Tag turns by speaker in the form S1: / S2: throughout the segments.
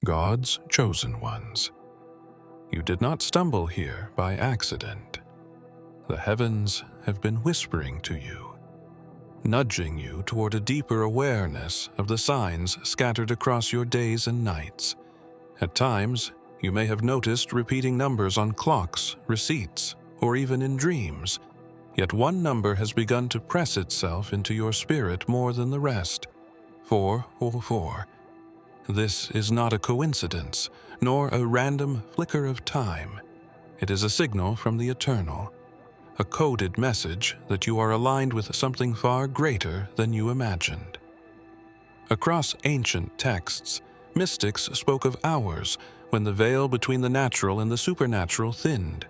S1: God's chosen ones. You did not stumble here by accident. The heavens have been whispering to you, nudging you toward a deeper awareness of the signs scattered across your days and nights. At times, you may have noticed repeating numbers on clocks, receipts, or even in dreams, yet one number has begun to press itself into your spirit more than the rest: 444. This is not a coincidence, nor a random flicker of time. It is a signal from the eternal, a coded message that you are aligned with something far greater than you imagined. Across ancient texts, mystics spoke of hours when the veil between the natural and the supernatural thinned,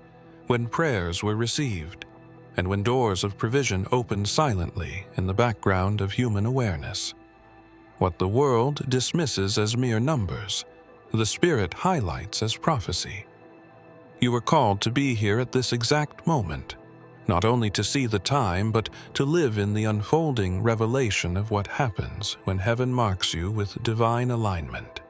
S1: when prayers were received, and when doors of provision opened silently in the background of human awareness. What the world dismisses as mere numbers, the Spirit highlights as prophecy. You were called to be here at this exact moment, not only to see the time, but to live in the unfolding revelation of what happens when heaven marks you with divine alignment.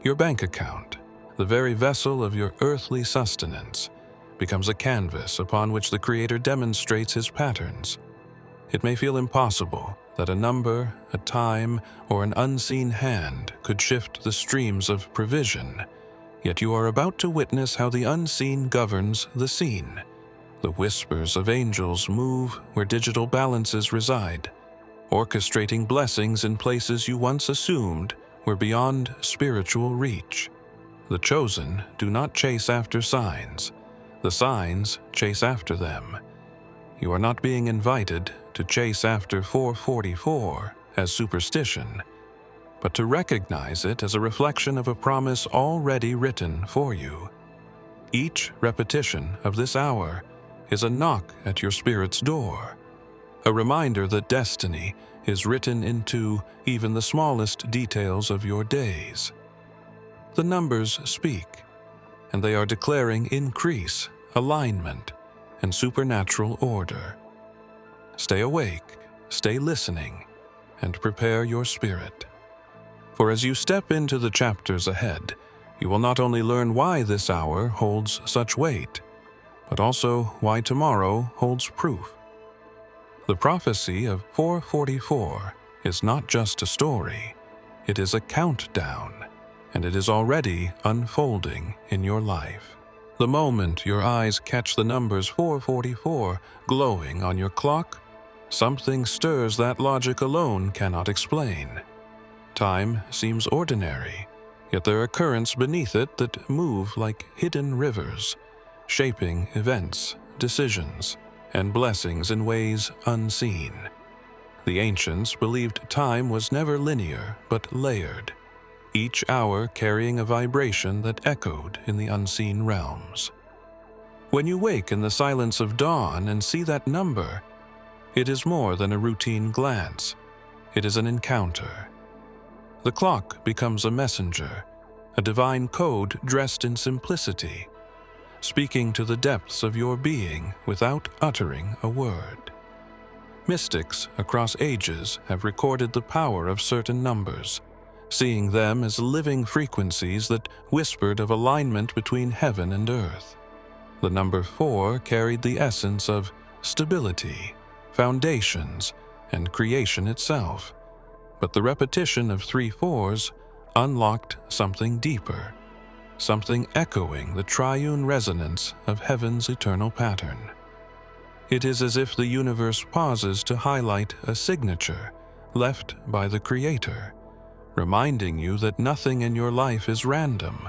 S1: Your bank account, the very vessel of your earthly sustenance, becomes a canvas upon which the Creator demonstrates His patterns. It may feel impossible that a number, a time, or an unseen hand could shift the streams of provision, yet you are about to witness how the unseen governs the seen. The whispers of angels move where digital balances reside, orchestrating blessings in places you once assumed were beyond spiritual reach. The chosen do not chase after signs. The signs chase after them. You are not being invited to chase after 444 as superstition, but to recognize it as a reflection of a promise already written for you. Each repetition of this hour is a knock at your spirit's door, a reminder that destiny is written into even the smallest details of your days. The numbers speak, and they are declaring increase, alignment, and supernatural order. Stay awake, stay listening, and prepare your spirit. For as you step into the chapters ahead, you will not only learn why this hour holds such weight, but also why tomorrow holds proof. The prophecy of 444 is not just a story, it is a countdown, and it is already unfolding in your life. The moment your eyes catch the numbers 444 glowing on your clock, something stirs that logic alone cannot explain. Time seems ordinary, yet there are currents beneath it that move like hidden rivers, shaping events, decisions, and blessings in ways unseen. The ancients believed time was never linear but layered, each hour carrying a vibration that echoed in the unseen realms. When you wake in the silence of dawn and see that number, it is more than a routine glance. It is an encounter. The clock becomes a messenger, a divine code dressed in simplicity, speaking to the depths of your being without uttering a word. Mystics across ages have recorded the power of certain numbers, seeing them as living frequencies that whispered of alignment between heaven and earth. The number 4 carried the essence of stability, foundations, and creation itself, but the repetition of 3 4s unlocked something deeper, something echoing the triune resonance of heaven's eternal pattern. It is as if the universe pauses to highlight a signature left by the Creator, reminding you that nothing in your life is random,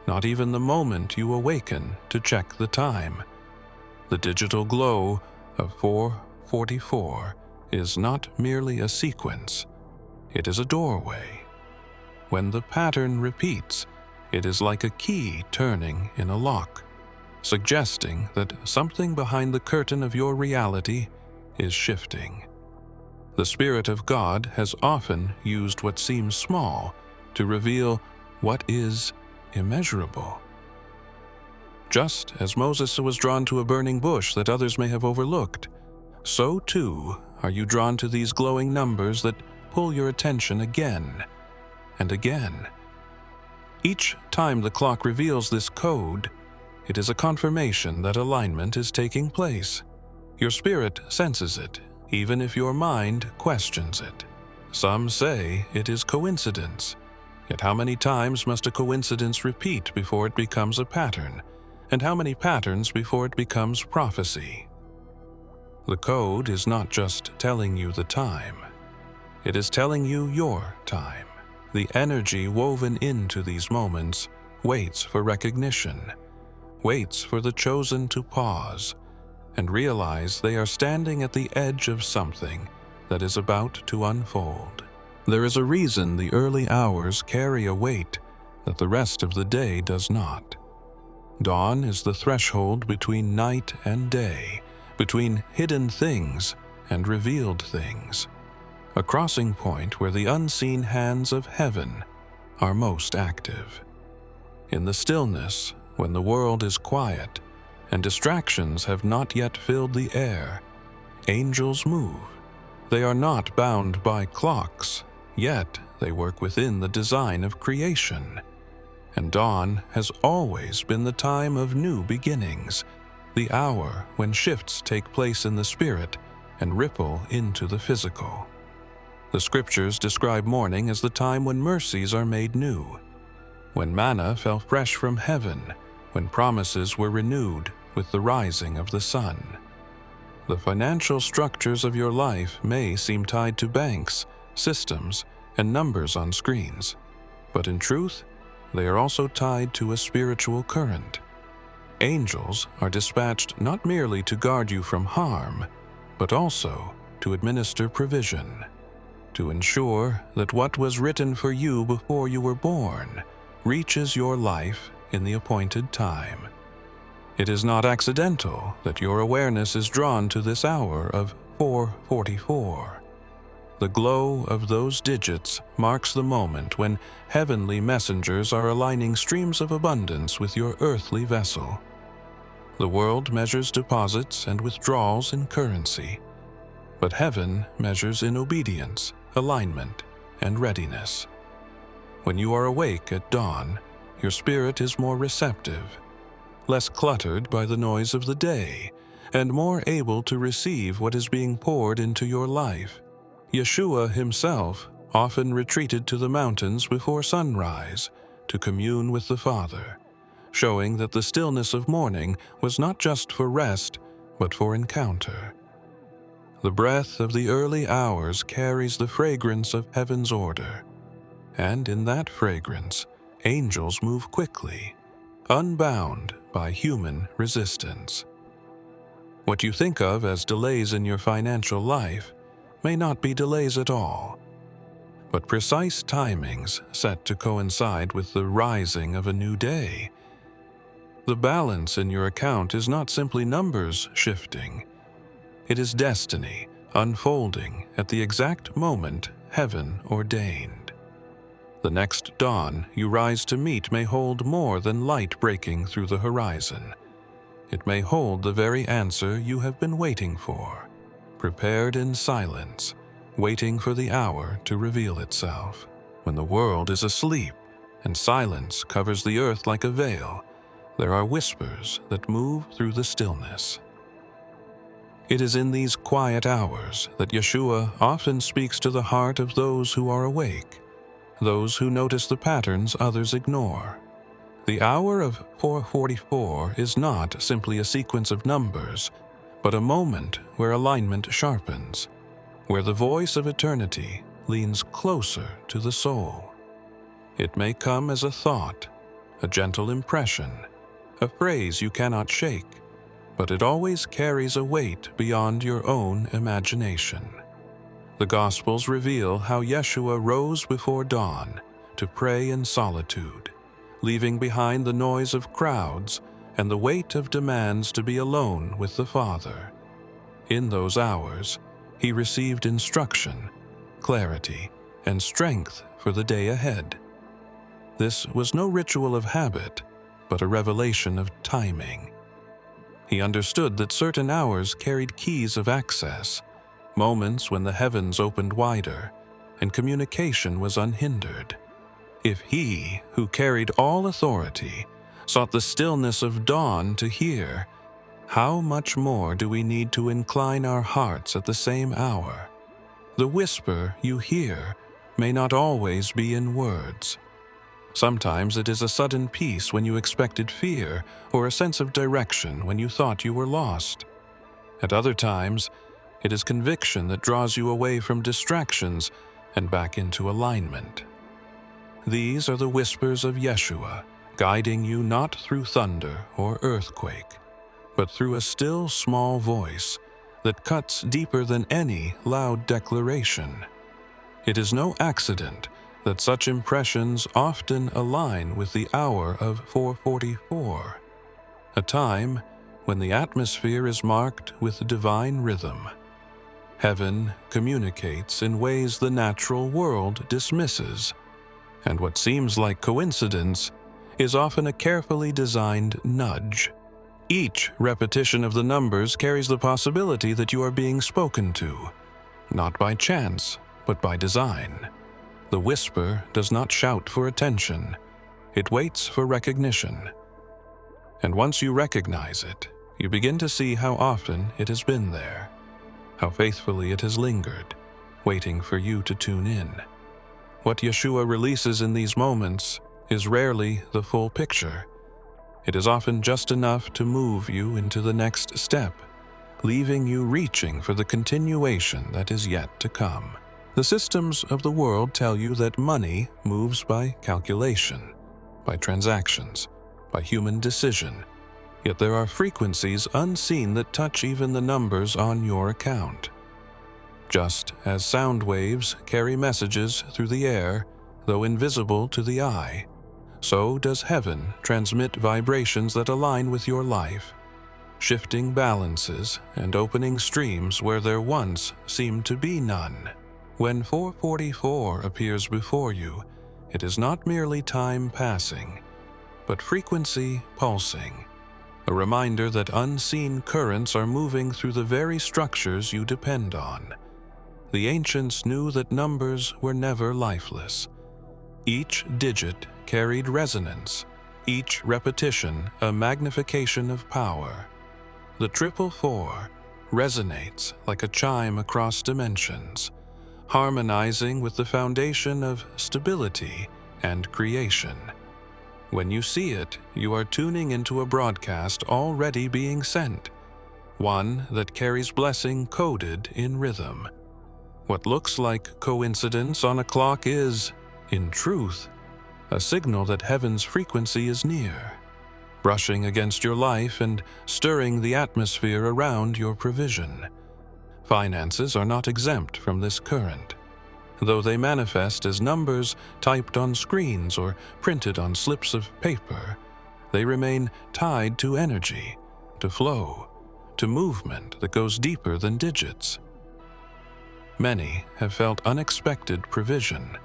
S1: not even the moment you awaken to check the time. The digital glow of 444 is not merely a sequence, it is a doorway. When the pattern repeats, it is like a key turning in a lock, suggesting that something behind the curtain of your reality is shifting. The Spirit of God has often used what seems small to reveal what is immeasurable. Just as Moses was drawn to a burning bush that others may have overlooked, so too are you drawn to these glowing numbers that pull your attention again and again. Each time the clock reveals this code, it is a confirmation that alignment is taking place. Your spirit senses it, even if your mind questions it. Some say it is coincidence. Yet how many times must a coincidence repeat before it becomes a pattern? And how many patterns before it becomes prophecy? The code is not just telling you the time. It is telling you your time. The energy woven into these moments waits for recognition, waits for the chosen to pause and realize they are standing at the edge of something that is about to unfold. There is a reason the early hours carry a weight that the rest of the day does not. Dawn is the threshold between night and day, between hidden things and revealed things, a crossing point where the unseen hands of heaven are most active. In the stillness, when the world is quiet and distractions have not yet filled the air, angels move. They are not bound by clocks, yet they work within the design of creation. And dawn has always been the time of new beginnings, the hour when shifts take place in the spirit and ripple into the physical. The scriptures describe morning as the time when mercies are made new, when manna fell fresh from heaven, when promises were renewed with the rising of the sun. The financial structures of your life may seem tied to banks, systems, and numbers on screens, but in truth, they are also tied to a spiritual current. Angels are dispatched not merely to guard you from harm, but also to administer provision, to ensure that what was written for you before you were born reaches your life in the appointed time. It is not accidental that your awareness is drawn to this hour of 4:44. The glow of those digits marks the moment when heavenly messengers are aligning streams of abundance with your earthly vessel. The world measures deposits and withdrawals in currency, but heaven measures in obedience, alignment, and readiness. When you are awake at dawn, your spirit is more receptive, less cluttered by the noise of the day, and more able to receive what is being poured into your life. Yeshua himself often retreated to the mountains before sunrise to commune with the Father, showing that the stillness of morning was not just for rest, but for encounter. The breath of the early hours carries the fragrance of heaven's order, and in that fragrance, angels move quickly, unbound by human resistance. What you think of as delays in your financial life may not be delays at all, but precise timings set to coincide with the rising of a new day. The balance in your account is not simply numbers shifting. It is destiny unfolding at the exact moment heaven ordained. The next dawn you rise to meet may hold more than light breaking through the horizon. It may hold the very answer you have been waiting for, prepared in silence, waiting for the hour to reveal itself. When the world is asleep and silence covers the earth like a veil, there are whispers that move through the stillness. It is in these quiet hours that Yeshua often speaks to the heart of those who are awake, those who notice the patterns others ignore. The hour of 4:44 is not simply a sequence of numbers, but a moment where alignment sharpens, where the voice of eternity leans closer to the soul. It may come as a thought, a gentle impression, a phrase you cannot shake, but it always carries a weight beyond your own imagination. The Gospels reveal how Yeshua rose before dawn to pray in solitude, leaving behind the noise of crowds and the weight of demands to be alone with the Father. In those hours, he received instruction, clarity, and strength for the day ahead. This was no ritual of habit, but a revelation of timing. He understood that certain hours carried keys of access, moments when the heavens opened wider and communication was unhindered. If He who carried all authority sought the stillness of dawn to hear, how much more do we need to incline our hearts at the same hour? The whisper you hear may not always be in words. Sometimes it is a sudden peace when you expected fear, or a sense of direction when you thought you were lost. At other times, it is conviction that draws you away from distractions and back into alignment. These are the whispers of Yeshua, guiding you not through thunder or earthquake, but through a still small voice that cuts deeper than any loud declaration. It is no accident that such impressions often align with the hour of 4:44, a time when the atmosphere is marked with divine rhythm. Heaven communicates in ways the natural world dismisses, and what seems like coincidence is often a carefully designed nudge. Each repetition of the numbers carries the possibility that you are being spoken to, not by chance, but by design. The whisper does not shout for attention. It waits for recognition. And once you recognize it, you begin to see how often it has been there, how faithfully it has lingered, waiting for you to tune in. What Yeshua releases in these moments is rarely the full picture. It is often just enough to move you into the next step, leaving you reaching for the continuation that is yet to come. The systems of the world tell you that money moves by calculation, by transactions, by human decision, yet there are frequencies unseen that touch even the numbers on your account. Just as sound waves carry messages through the air, though invisible to the eye, so does heaven transmit vibrations that align with your life, shifting balances and opening streams where there once seemed to be none. When 4:44 appears before you, it is not merely time passing, but frequency pulsing, a reminder that unseen currents are moving through the very structures you depend on. The ancients knew that numbers were never lifeless. Each digit carried resonance, each repetition a magnification of power. The 444 resonates like a chime across dimensions, harmonizing with the foundation of stability and creation. When you see it, you are tuning into a broadcast already being sent, one that carries blessing coded in rhythm. What looks like coincidence on a clock is, in truth, a signal that heaven's frequency is near, brushing against your life and stirring the atmosphere around your provision. Finances are not exempt from this current. Though they manifest as numbers typed on screens or printed on slips of paper, they remain tied to energy, to flow, to movement that goes deeper than digits. Many have felt unexpected provision,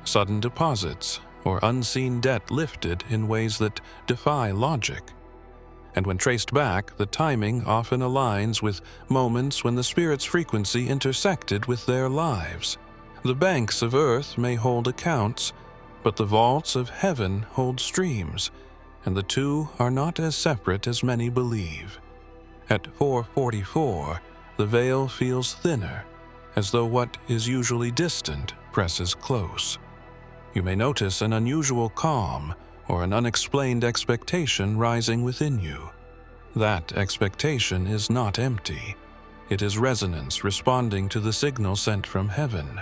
S1: sudden deposits, or unseen debt lifted in ways that defy logic. And when traced back, the timing often aligns with moments when the Spirit's frequency intersected with their lives. The banks of earth may hold accounts, but the vaults of heaven hold streams, and the two are not as separate as many believe. At 4:44, the veil feels thinner, as though what is usually distant presses close. You may notice an unusual calm or an unexplained expectation rising within you. That expectation is not empty. It is resonance responding to the signal sent from heaven.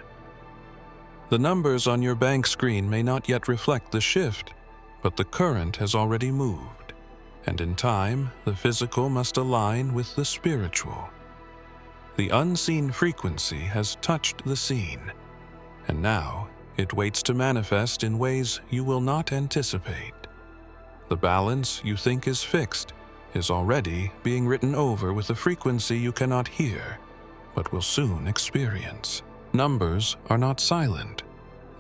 S1: The numbers on your bank screen may not yet reflect the shift, but the current has already moved, and in time, the physical must align with the spiritual. The unseen frequency has touched the seen, and now it waits to manifest in ways you will not anticipate. The balance you think is fixed is already being written over with a frequency you cannot hear, but will soon experience. Numbers are not silent,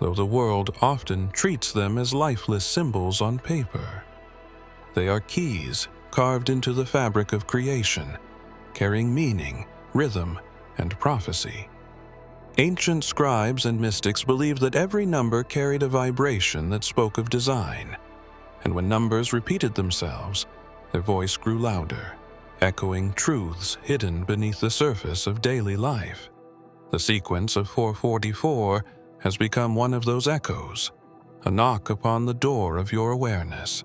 S1: though the world often treats them as lifeless symbols on paper. They are keys carved into the fabric of creation, carrying meaning, rhythm, and prophecy. Ancient scribes and mystics believed that every number carried a vibration that spoke of design, and when numbers repeated themselves, their voice grew louder, echoing truths hidden beneath the surface of daily life. The sequence of 444 has become one of those echoes, a knock upon the door of your awareness,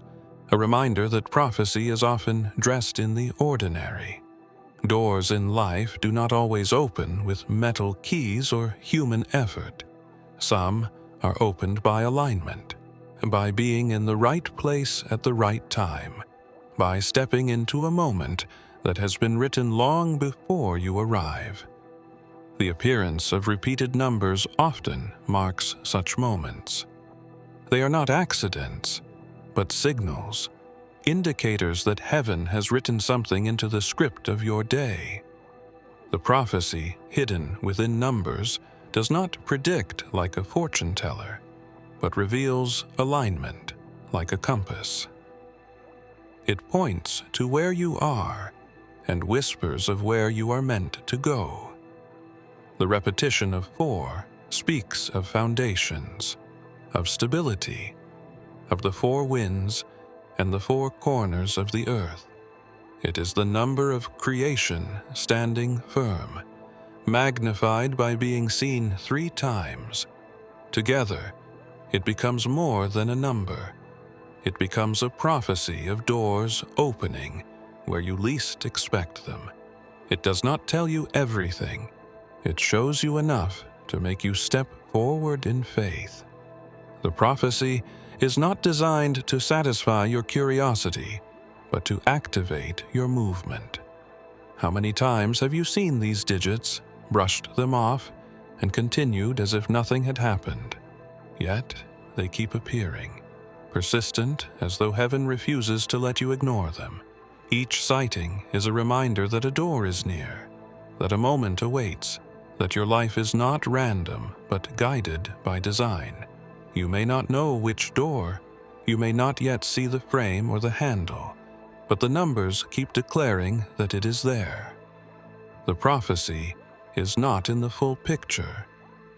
S1: a reminder that prophecy is often dressed in the ordinary. Doors in life do not always open with metal keys or human effort. Some are opened by alignment, by being in the right place at the right time, by stepping into a moment that has been written long before you arrive. The appearance of repeated numbers often marks such moments. They are not accidents, but signals, indicators that heaven has written something into the script of your day. The prophecy hidden within numbers does not predict like a fortune teller, but reveals alignment like a compass. It points to where you are and whispers of where you are meant to go. The repetition of 4 speaks of foundations, of stability, of the 4 winds and the 4 corners of the earth. It is the number of creation standing firm, magnified by being seen 3 times. Together, it becomes more than a number. It becomes a prophecy of doors opening where you least expect them. It does not tell you everything. It shows you enough to make you step forward in faith. The prophecy is not designed to satisfy your curiosity, but to activate your movement. How many times have you seen these digits, brushed them off, and continued as if nothing had happened? Yet they keep appearing, persistent as though heaven refuses to let you ignore them. Each sighting is a reminder that a door is near, that a moment awaits, that your life is not random but guided by design. You may not know which door, you may not yet see the frame or the handle, but the numbers keep declaring that it is there. The prophecy is not in the full picture,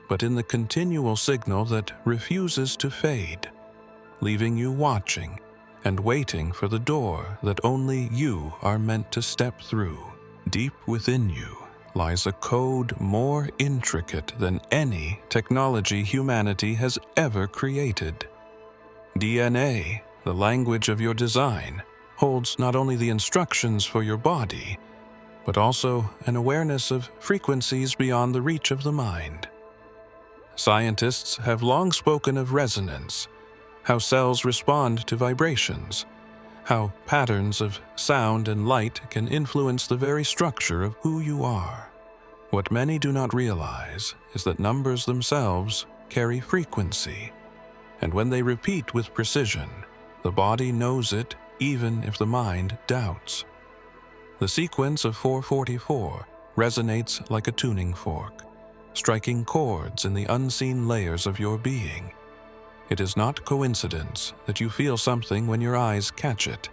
S1: but in the continual signal that refuses to fade, leaving you watching and waiting for the door that only you are meant to step through. Deep within you lies a code more intricate than any technology humanity has ever created. DNA, the language of your design, holds not only the instructions for your body, but also an awareness of frequencies beyond the reach of the mind. Scientists have long spoken of resonance, how cells respond to vibrations, how patterns of sound and light can influence the very structure of who you are. What many do not realize is that numbers themselves carry frequency, and when they repeat with precision, the body knows it even if the mind doubts. The sequence of 444 resonates like a tuning fork, striking chords in the unseen layers of your being. It is not coincidence that you feel something when your eyes catch it,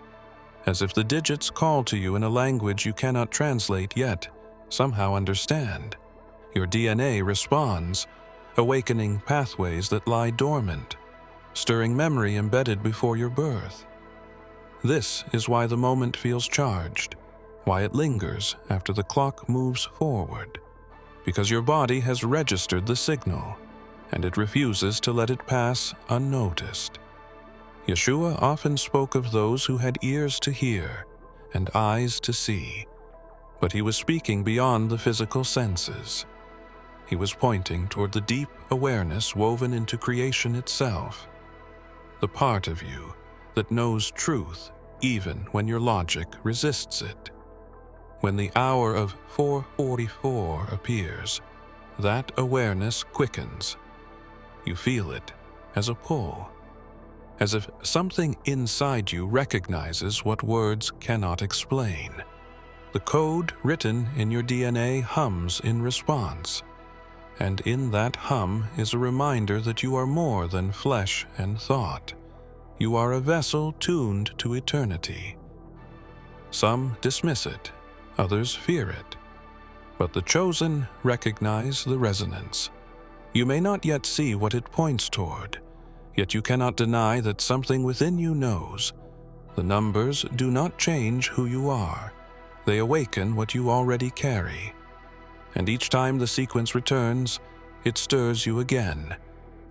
S1: as if the digits call to you in a language you cannot translate yet somehow understand. Your DNA responds, awakening pathways that lie dormant, stirring memory embedded before your birth. This is why the moment feels charged, why it lingers after the clock moves forward, because your body has registered the signal, and it refuses to let it pass unnoticed. Yeshua often spoke of those who had ears to hear and eyes to see, but he was speaking beyond the physical senses. He was pointing toward the deep awareness woven into creation itself, the part of you that knows truth even when your logic resists it. When the hour of 444 appears, that awareness quickens. You feel it as a pull, as if something inside you recognizes what words cannot explain. The code written in your DNA hums in response, and in that hum is a reminder that you are more than flesh and thought. You are a vessel tuned to eternity. Some dismiss it, others fear it. but the chosen recognize the resonance. You may not yet see what it points toward, yet you cannot deny that something within you knows. The numbers do not change who you are. They awaken what you already carry. And each time the sequence returns, it stirs you again,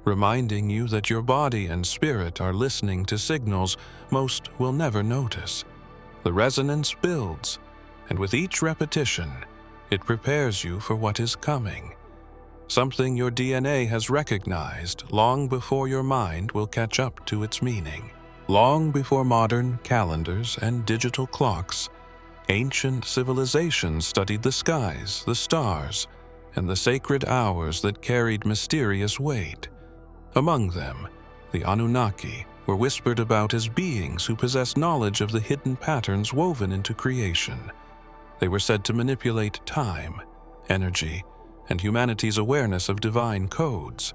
S1: reminding you that your body and spirit are listening to signals most will never notice. The resonance builds, and with each repetition, it prepares you for what is coming. Something your DNA has recognized long before your mind will catch up to its meaning. Long before modern calendars and digital clocks, ancient civilizations studied the skies, the stars, and the sacred hours that carried mysterious weight. Among them, the Anunnaki were whispered about as beings who possessed knowledge of the hidden patterns woven into creation. They were said to manipulate time, energy, and humanity's awareness of divine codes.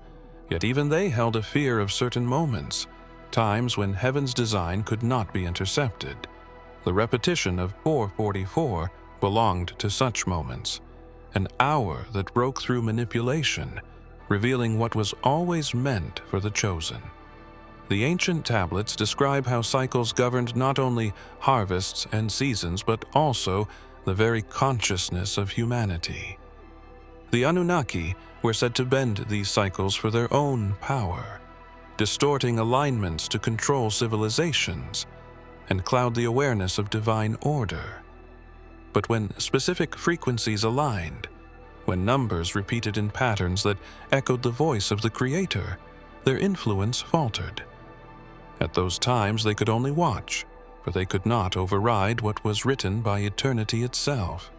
S1: Yet even they held a fear of certain moments, times when heaven's design could not be intercepted. The repetition of 444 belonged to such moments, an hour that broke through manipulation, revealing what was always meant for the chosen. The ancient tablets describe how cycles governed not only harvests and seasons, but also the very consciousness of humanity. The Anunnaki were said to bend these cycles for their own power, distorting alignments to control civilizations and cloud the awareness of divine order. But when specific frequencies aligned, when numbers repeated in patterns that echoed the voice of the Creator, their influence faltered. At those times they could only watch, for they could not override what was written by eternity itself.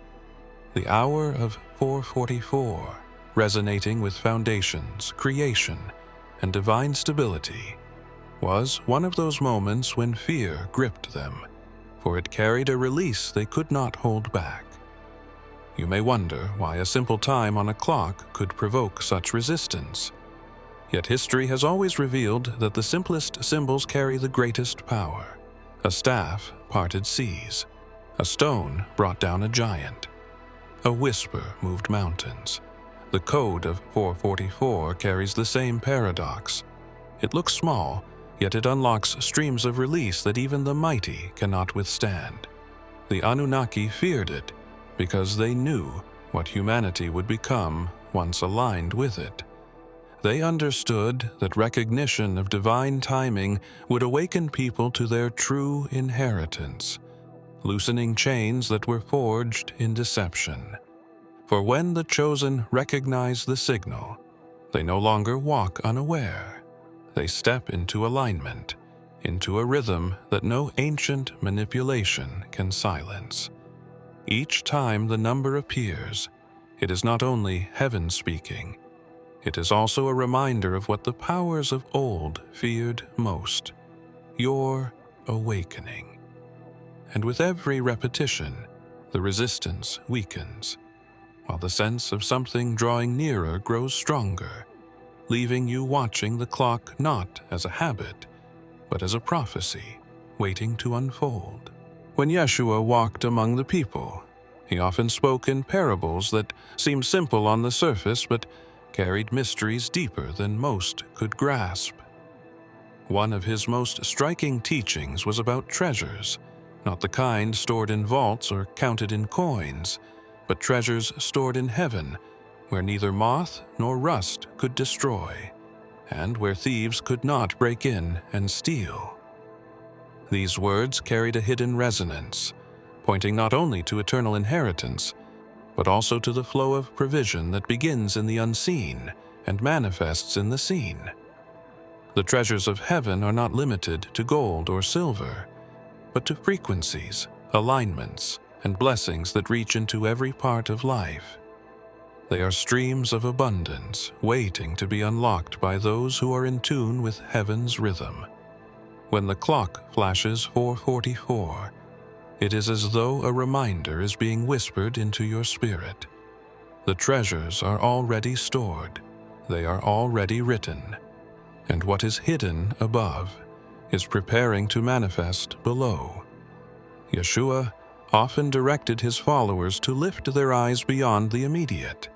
S1: The hour of 444, resonating with foundations, creation, and divine stability, was one of those moments when fear gripped them, for it carried a release they could not hold back. You may wonder why a simple time on a clock could provoke such resistance. Yet history has always revealed that the simplest symbols carry the greatest power. A staff parted seas. A stone brought down a giant. A whisper moved mountains. The code of 444 carries the same paradox. It looks small, yet it unlocks streams of release that even the mighty cannot withstand. The Anunnaki feared it because they knew what humanity would become once aligned with it. They understood that recognition of divine timing would awaken people to their true inheritance, loosening chains that were forged in deception. For when the chosen recognize the signal, they no longer walk unaware. They step into alignment, into a rhythm that no ancient manipulation can silence. Each time the number appears, it is not only heaven speaking, it is also a reminder of what the powers of old feared most: your awakening. And with every repetition, the resistance weakens, while the sense of something drawing nearer grows stronger, leaving you watching the clock not as a habit, but as a prophecy waiting to unfold. When Yeshua walked among the people, he often spoke in parables that seemed simple on the surface but carried mysteries deeper than most could grasp. One of his most striking teachings was about treasures, not the kind stored in vaults or counted in coins, but treasures stored in heaven, where neither moth nor rust could destroy, and where thieves could not break in and steal. These words carried a hidden resonance, pointing not only to eternal inheritance, but also to the flow of provision that begins in the unseen and manifests in the seen. The treasures of heaven are not limited to gold or silver, but to frequencies, alignments, and blessings that reach into every part of life. They are streams of abundance, waiting to be unlocked by those who are in tune with heaven's rhythm. When the clock flashes 444, it is as though a reminder is being whispered into your spirit. The treasures are already stored, they are already written, and what is hidden above is preparing to manifest below. Yeshua often directed his followers to lift their eyes beyond the immediate.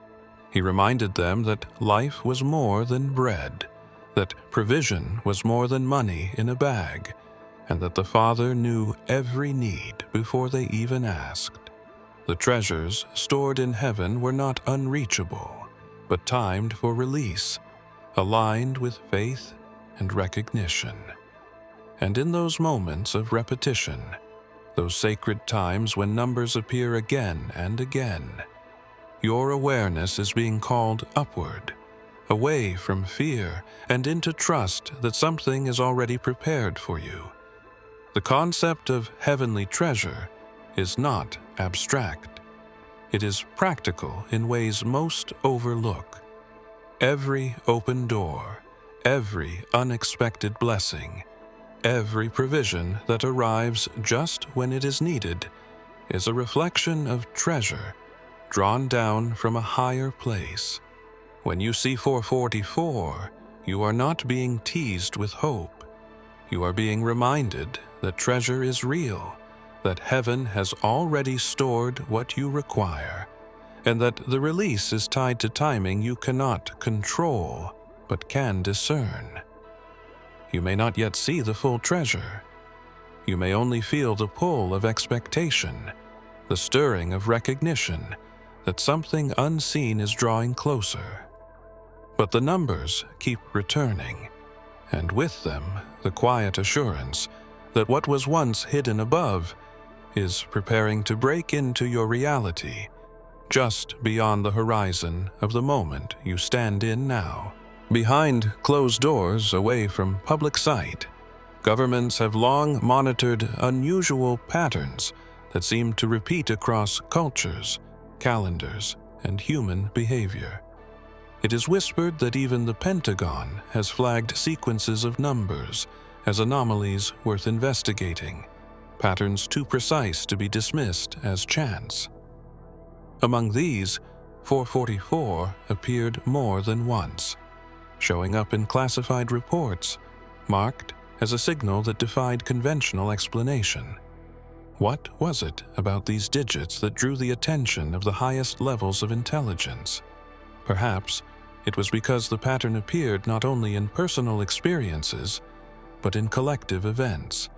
S1: He reminded them that life was more than bread, that provision was more than money in a bag, and that the Father knew every need before they even asked. The treasures stored in heaven were not unreachable, but timed for release, aligned with faith and recognition. And in those moments of repetition, those sacred times when numbers appear again and again, your awareness is being called upward, away from fear and into trust that something is already prepared for you. The concept of heavenly treasure is not abstract. It is practical in ways most overlook. Every open door, every unexpected blessing, every provision that arrives just when it is needed is a reflection of treasure drawn down from a higher place. When you see 444, you are not being teased with hope. You are being reminded that treasure is real, that heaven has already stored what you require, and that the release is tied to timing you cannot control, but can discern. You may not yet see the full treasure. You may only feel the pull of expectation, the stirring of recognition that something unseen is drawing closer. But the numbers keep returning, and with them the quiet assurance that what was once hidden above is preparing to break into your reality, just beyond the horizon of the moment you stand in now. Behind closed doors, away from public sight, governments have long monitored unusual patterns that seem to repeat across cultures, calendars, and human behavior. It is whispered that even the Pentagon has flagged sequences of numbers as anomalies worth investigating, patterns too precise to be dismissed as chance. Among these, 444 appeared more than once, showing up in classified reports, marked as a signal that defied conventional explanation. What was it about these digits that drew the attention of the highest levels of intelligence? Perhaps it was because the pattern appeared not only in personal experiences, but in collective events,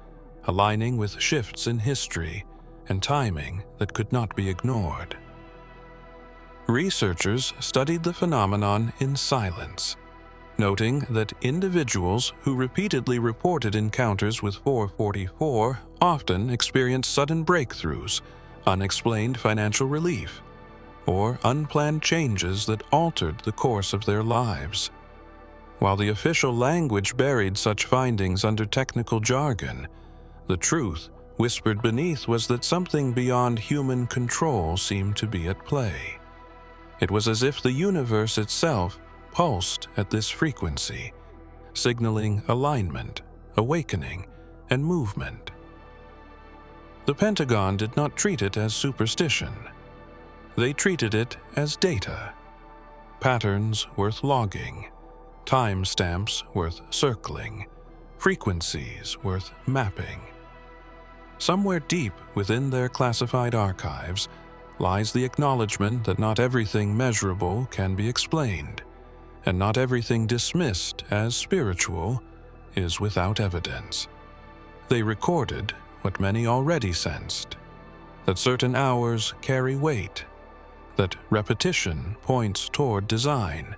S1: aligning with shifts in history and timing that could not be ignored. Researchers studied the phenomenon in silence, noting that individuals who repeatedly reported encounters with 444 often experienced sudden breakthroughs, unexplained financial relief, or unplanned changes that altered the course of their lives. While the official language buried such findings under technical jargon, the truth whispered beneath was that something beyond human control seemed to be at play. It was as if the universe itself pulsed at this frequency, signaling alignment, awakening, and movement. The Pentagon did not treat it as superstition. They treated it as data, patterns worth logging, timestamps worth circling, frequencies worth mapping. Somewhere deep within their classified archives lies the acknowledgement that not everything measurable can be explained, and not everything dismissed as spiritual is without evidence. They recorded what many already sensed, that certain hours carry weight, that repetition points toward design,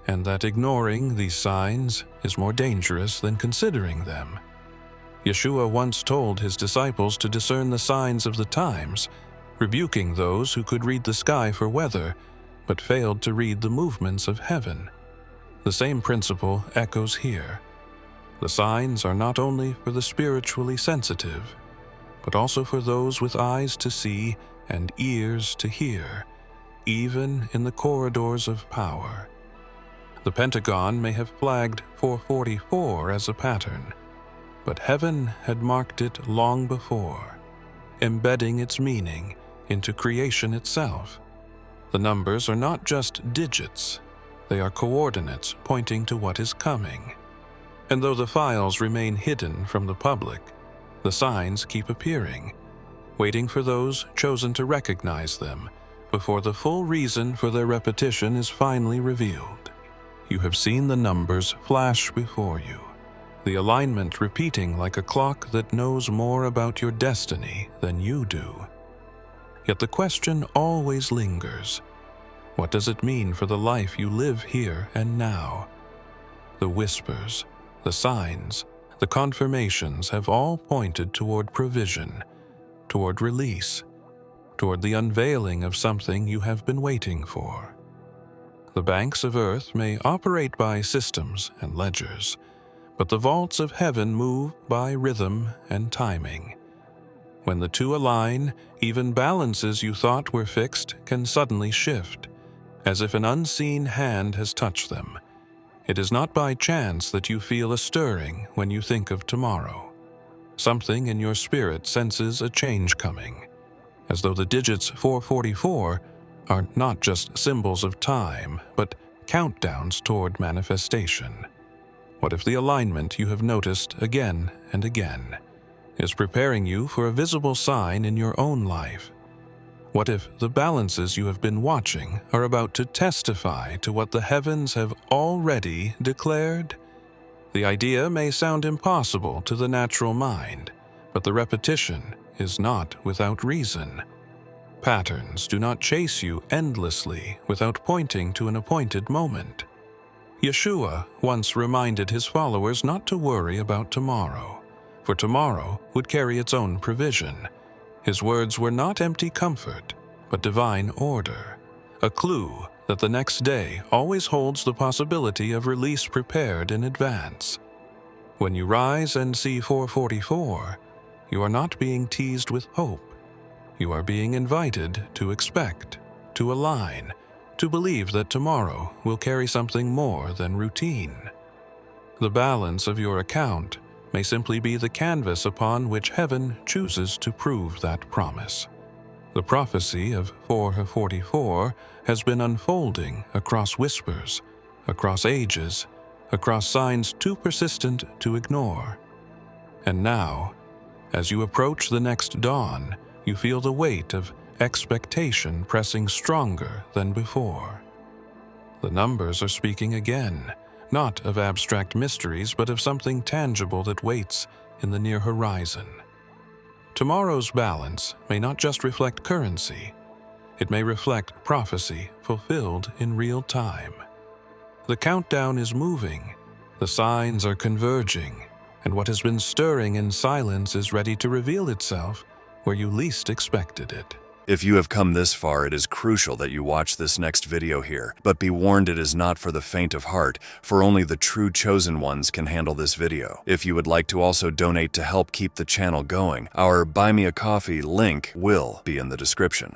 S1: and that ignoring these signs is more dangerous than considering them. Yeshua once told his disciples to discern the signs of the times, rebuking those who could read the sky for weather, but failed to read the movements of heaven. The same principle echoes here. The signs are not only for the spiritually sensitive, but also for those with eyes to see and ears to hear, even in the corridors of power. The Pentagon may have flagged 444 as a pattern, but heaven had marked it long before, embedding its meaning into creation itself. The numbers are not just digits, they are coordinates pointing to what is coming. And though the files remain hidden from the public, the signs keep appearing, waiting for those chosen to recognize them before the full reason for their repetition is finally revealed. You have seen the numbers flash before you, the alignment repeating like a clock that knows more about your destiny than you do. Yet the question always lingers. What does it mean for the life you live here and now? The whispers, the signs, the confirmations have all pointed toward provision, toward release, toward the unveiling of something you have been waiting for. The banks of earth may operate by systems and ledgers, but the vaults of heaven move by rhythm and timing. When the two align, even balances you thought were fixed can suddenly shift, as if an unseen hand has touched them. It is not by chance that you feel a stirring when you think of tomorrow. Something in your spirit senses a change coming, as though the digits 444 are not just symbols of time, but countdowns toward manifestation. What if the alignment you have noticed again and again is preparing you for a visible sign in your own life? What if the balances you have been watching are about to testify to what the heavens have already declared? The idea may sound impossible to the natural mind, but the repetition is not without reason. Patterns do not chase you endlessly without pointing to an appointed moment. Yeshua once reminded his followers not to worry about tomorrow, for tomorrow would carry its own provision. His words were not empty comfort, but divine order, a clue that the next day always holds the possibility of release prepared in advance. When you rise and see 444, you are not being teased with hope. You are being invited to expect, to align, to believe that tomorrow will carry something more than routine. The balance of your account may simply be the canvas upon which heaven chooses to prove that promise. The prophecy of 444 has been unfolding across whispers, across ages, across signs too persistent to ignore. And now, as you approach the next dawn, you feel the weight of expectation pressing stronger than before. The numbers are speaking again, not of abstract mysteries, but of something tangible that waits in the near horizon. Tomorrow's balance may not just reflect currency, it may reflect prophecy fulfilled in real time. The countdown is moving, the signs are converging, and what has been stirring in silence is ready to reveal itself where you least expected it.
S2: If you have come this far, it is crucial that you watch this next video here. But be warned, it is not for the faint of heart, for only the true chosen ones can handle this video. If you would like to also donate to help keep the channel going, our Buy Me a Coffee link will be in the description.